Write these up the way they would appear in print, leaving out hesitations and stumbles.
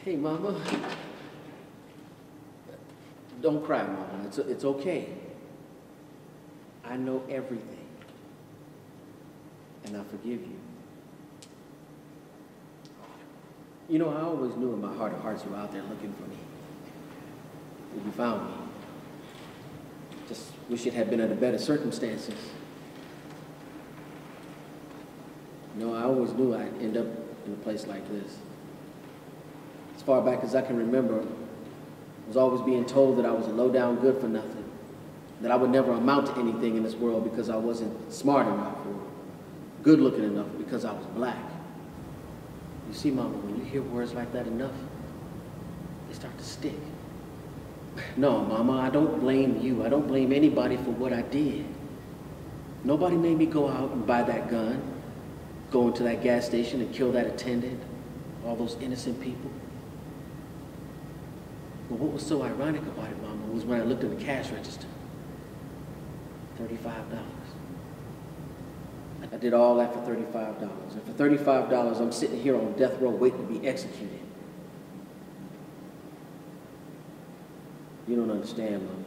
Hey, Mama. Don't cry, Mama. It's okay. I know everything. And I forgive you. You know, I always knew in my heart of hearts you were out there looking for me. You found me. Just wish it had been under better circumstances. You know, I always knew I'd end up in a place like this. As far back as I can remember, I was always being told that I was a low-down good for nothing, that I would never amount to anything in this world because I wasn't smart enough or good-looking enough because I was black. You see, Mama, when you hear words like that enough, they start to stick. No, Mama, I don't blame you. I don't blame anybody for what I did. Nobody made me go out and buy that gun, go into that gas station and kill that attendant, all those innocent people. But what was so ironic about it, Mama, was when I looked at the cash register. $35. I did all that for $35. And for $35, I'm sitting here on death row waiting to be executed. You don't understand, Mama.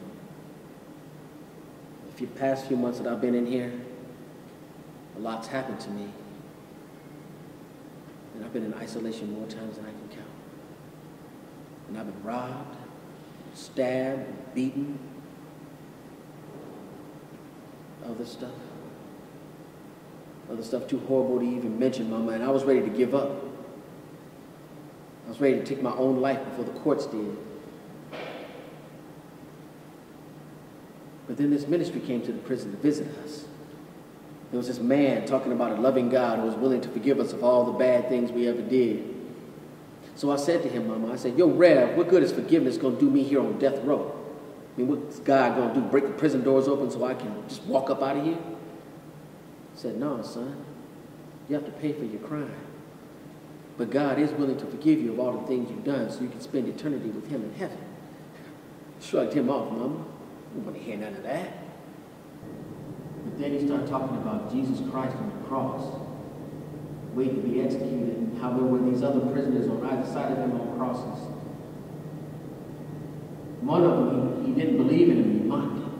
The past few months that I've been in here, a lot's happened to me. And I've been in isolation more times than I can count. And I've been robbed, stabbed, beaten, other stuff too horrible to even mention, Mama, and I was ready to give up. I was ready to take my own life before the courts did. But then this ministry came to the prison to visit us. There was this man talking about a loving God who was willing to forgive us of all the bad things we ever did. So I said to him, Mama, I said, yo, Rev, what good is forgiveness going to do me here on death row? I mean, what's God going to do, break the prison doors open so I can just walk up out of here? He said, no, son, you have to pay for your crime. But God is willing to forgive you of all the things you've done so you can spend eternity with him in heaven. Shrugged him off, Mama. I don't want to hear none of that. But then he started talking about Jesus Christ on the cross, waiting to be executed, and how there were these other prisoners on either side of him on crosses. One of them, he didn't believe in him, he mocked him.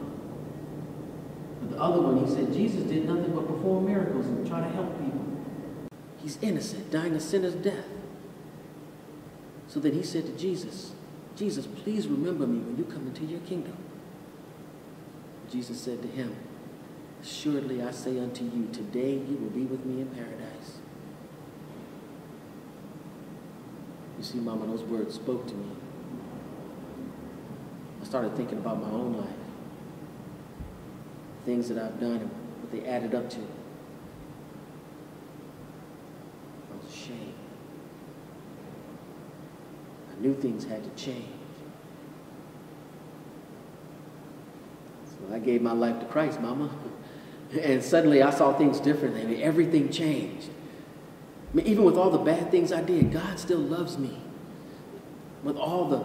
But the other one, he said, Jesus did nothing but perform miracles and try to help people. He's innocent, dying a sinner's death. So then he said to Jesus, Jesus, please remember me when you come into your kingdom. Jesus said to him, assuredly I say unto you, today you will be with me in paradise. You see, Mama, those words spoke to me. I started thinking about my own life, things that I've done and what they added up to. I was ashamed. I knew things had to change. So I gave my life to Christ, Mama. And suddenly I saw things differently. I mean, everything changed. I mean, even with all the bad things I did, God still loves me. With all the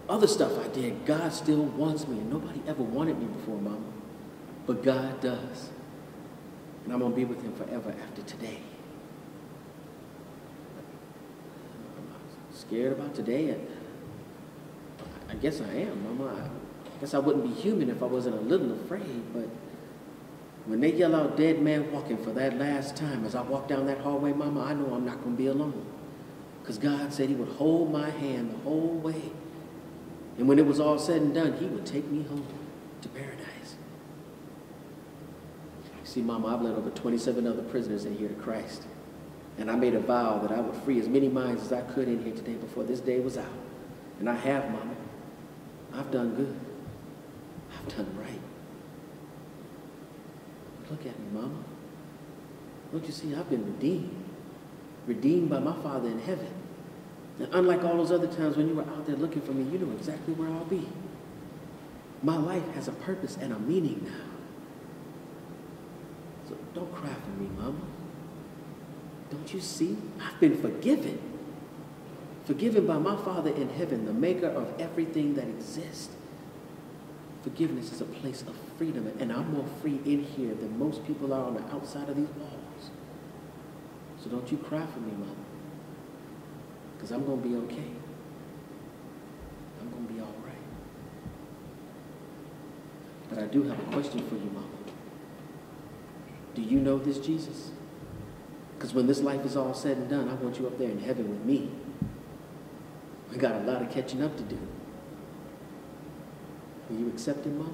other stuff I did, God still wants me. And nobody ever wanted me before, Mama. But God does. And I'm going to be with him forever after today. I'm scared about today. I guess I am, Mama. I guess I wouldn't be human if I wasn't a little afraid. But when they yell out dead man walking for that last time, as I walk down that hallway, Mama, I know I'm not going to be alone. Because God said he would hold my hand the whole way. And when it was all said and done, he would take me home to paradise. See, Mama, I've led over 27 other prisoners in here to Christ. And I made a vow that I would free as many minds as I could in here today before this day was out. And I have, Mama. I've done good. I've done right. Look at me, Mama. Don't you see, I've been redeemed. Redeemed by my Father in heaven. And unlike all those other times when you were out there looking for me, you know exactly where I'll be. My life has a purpose and a meaning now. So don't cry for me, Mama. Don't you see? I've been forgiven. Forgiven by my Father in heaven, the maker of everything that exists. Forgiveness is a place of freedom, and I'm more free in here than most people are on the outside of these walls. So don't you cry for me, Mama, because I'm going to be okay. But I do have a question for you, Mama. Do you know this Jesus? Because when this life is all said and done, I want you up there in heaven with me. We got a lot of catching up to do. Will you accept him, Mama?